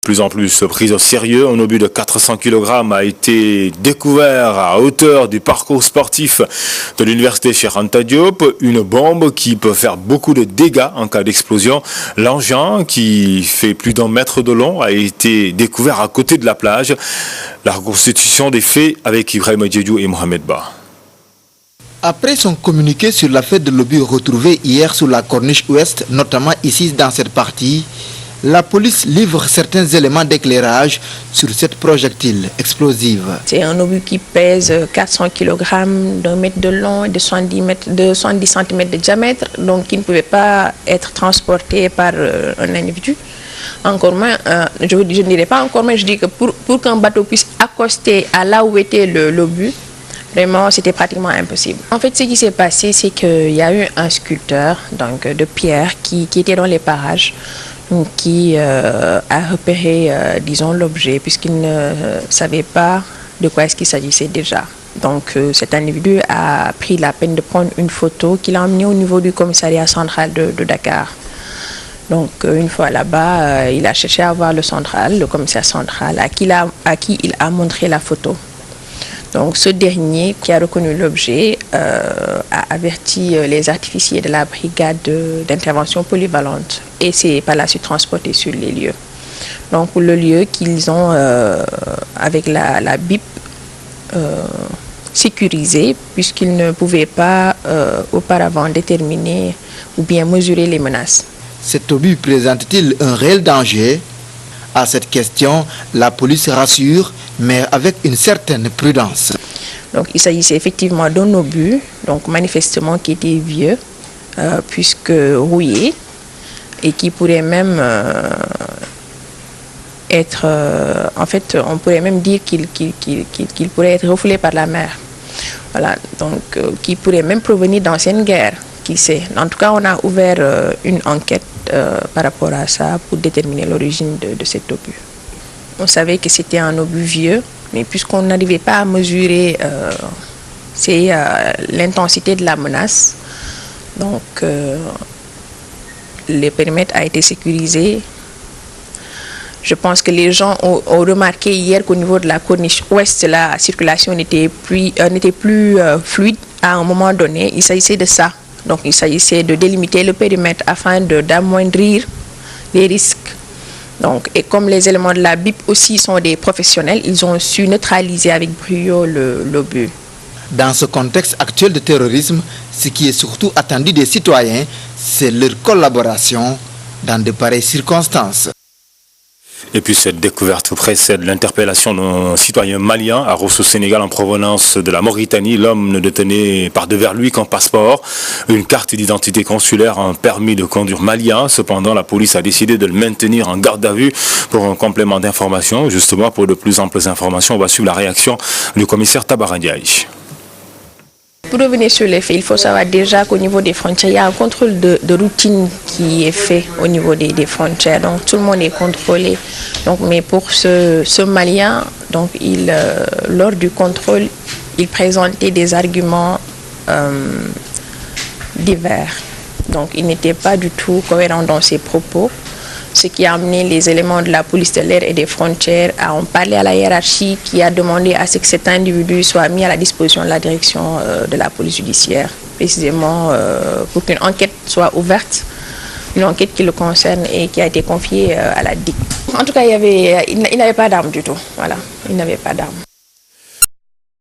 Plus en plus prise au sérieux, un obus de 400 kg a été découvert à hauteur du parcours sportif de l'université Cheikh Anta Diop. Une bombe qui peut faire beaucoup de dégâts en cas d'explosion. L'engin, qui fait plus d'1 mètre de long, a été découvert à côté de la plage. La reconstitution des faits avec Ibrahima Diédiou et Mohamed Ba. Après son communiqué sur l'affaire de l'obus retrouvé hier sur la corniche ouest, notamment ici dans cette partie, la police livre certains éléments d'éclairage sur cette projectile explosive. C'est un obus qui pèse 400 kg, d'1 mètre de long et de 70 cm de diamètre, donc qui ne pouvait pas être transporté par un individu. Encore moins, je ne dirais pas encore moins, je dis que pour qu'un bateau puisse accoster à là où était l'obus, vraiment, c'était pratiquement impossible. En fait, ce qui s'est passé, c'est qu'il y a eu un sculpteur donc, de pierre qui était dans les parages, qui a repéré, disons, l'objet, puisqu'il ne savait pas de quoi est-ce qu'il s'agissait déjà. Donc, cet individu a pris la peine de prendre une photo qu'il a emmenée au niveau du commissariat central de Dakar. Donc, une fois là-bas, il a cherché à voir le commissaire central, à qui il a montré la photo. Donc, ce dernier, qui a reconnu l'objet, a averti les artificiers de la brigade d'intervention polyvalente et s'est par la suite transporté sur les lieux. Donc, pour le lieu qu'ils ont, avec la BIP, sécurisé, puisqu'ils ne pouvaient pas auparavant déterminer ou bien mesurer les menaces. Cet obus présente-t-il un réel danger ? À cette question, la police rassure, mais avec une certaine prudence. Donc, il s'agissait effectivement d'un obus, donc manifestement qui était vieux, puisque rouillé, et qui pourrait même être, en fait, on pourrait même dire qu'il pourrait être refoulé par la mer. Voilà, donc qui pourrait même provenir d'anciennes guerres, qui sait. En tout cas, on a ouvert une enquête par rapport à ça pour déterminer l'origine de cet obus. On savait que c'était un obus vieux, mais puisqu'on n'arrivait pas à mesurer l'intensité de la menace, donc le périmètre a été sécurisé. Je pense que les gens ont remarqué hier qu'au niveau de la corniche ouest, la circulation n'était plus fluide à un moment donné. Il s'agissait de ça. Donc, il s'agissait de délimiter le périmètre afin d'amoindrir les risques. Donc, et comme les éléments de la BIP aussi sont des professionnels, ils ont su neutraliser avec brio l'obus. Dans ce contexte actuel de terrorisme, ce qui est surtout attendu des citoyens, c'est leur collaboration dans de pareilles circonstances. Et puis cette découverte précède l'interpellation d'un citoyen malien à Rosso, Sénégal, en provenance de la Mauritanie. L'homme ne détenait par devers lui qu'un passeport, une carte d'identité consulaire, un permis de conduire malien. Cependant, la police a décidé de le maintenir en garde à vue pour un complément d'information. Justement, pour de plus amples informations, on va suivre la réaction du commissaire Tabara Ndiaye. Pour revenir sur les faits, il faut savoir déjà qu'au niveau des frontières, il y a un contrôle de routine qui est fait au niveau des frontières. Donc tout le monde est contrôlé. Donc, mais pour ce Malien, donc, lors du contrôle, il présentait des arguments divers. Donc il n'était pas du tout cohérent dans ses propos. Ce qui a amené les éléments de la police de l'air et des frontières à en parler à la hiérarchie qui a demandé à ce que cet individu soit mis à la disposition de la direction de la police judiciaire, précisément pour qu'une enquête soit ouverte, une enquête qui le concerne et qui a été confiée à la DIC. En tout cas, il n'avait pas d'arme du tout. Voilà, il n'avait pas d'arme.